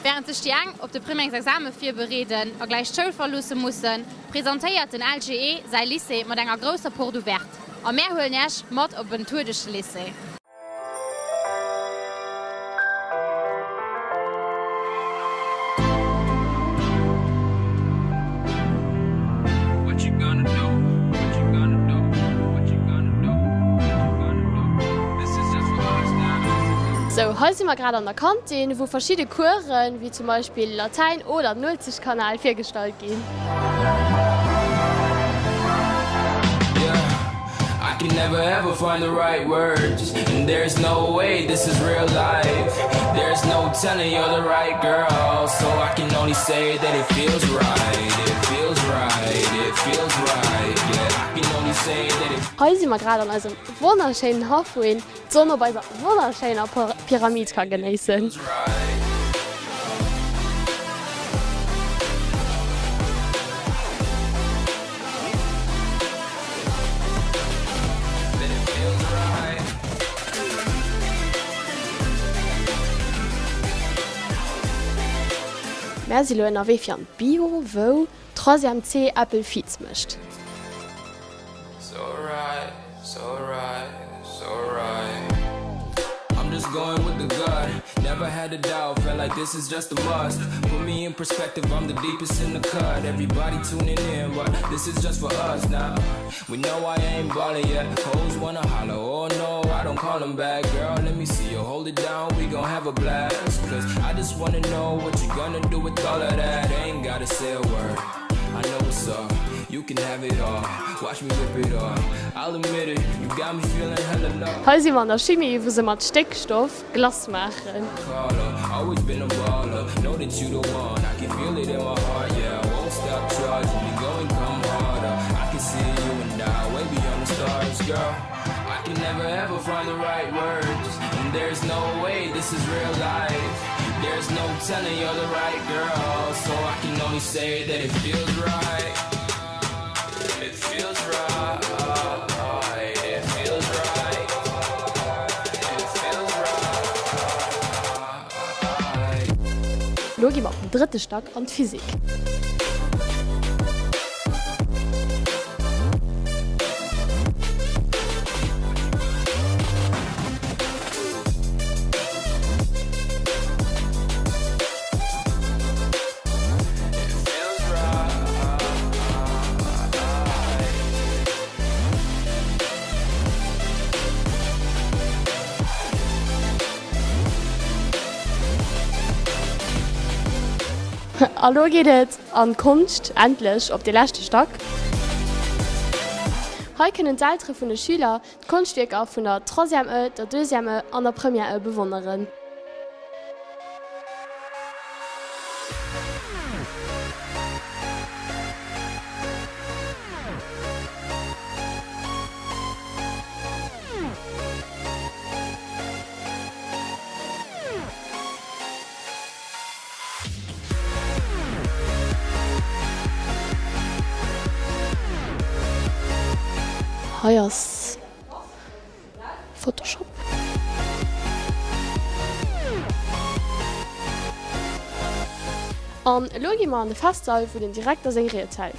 Während sich die Jungen auf das Prüfungsexamen vorbereiten und gleich die Schule verlassen müssen, präsentiert den LGE sein Lycée mit einer großen Porte ouverte. Und mehr holen nicht mit auf ein tourdisches Lycée. So, heute sind wir gerade an der Kantine, wo verschiedene Kuren, wie zum Beispiel Latein oder Nullzig-Kanal, vorgestellt gehen. I can never ever find the right words, and there's no way this is real life. There's no telling you're the right girl, so I can only say that it feels right. It feels right. It feels right. Yeah, I can only say that it. Heute sind wir gerade an unserem wunderschönen Hafen, die Sonne bei dieser wunderschönen Pyramide genießen. Wir sind in NRW für ein Bio, wo 3C Apple Feeds mischt. So right, so right, so right. I'm just going with the gut. Never had a doubt, felt like this is just a must. Put me in perspective, I'm the deepest in the cut. Everybody tuning in, but this is just for us now. We know I ain't ballin' yet. Hoes wanna holler, oh no, I don't call them back. Girl, let me see you hold it down, we gon' have a blast. Cause I just wanna know what you gonna do with all of that. Ain't gotta say a word, I know what's up. You can have it all, watch me rip it off. I'll admit it, you got me feeling hella low. Heute sind wir an der Chemie, wo sie mit Stickstoff Glas machen. Always been a baller, know that you the one. I can feel it in my heart, yeah. I won't stop charging me, go and come harder. I can see you and I, way beyond the stars, girl. I can never ever find the right words, and there's no way this is real life. There's no telling you're the right girl, so I can only say that it feels right. It feels right. It feels right. It feels right. Logi macht den dritten Stock an Physik. Hallo geht es an Kunst endlich auf den letzten Stock. Heute können die Eltern von den Schülern die Kunstwerke von der 3e, der 2e und der 1. bewundern. Hier ist Photoshop. Und schauen wir mal an den Festsaal, wo den Direktor seine Rede hält.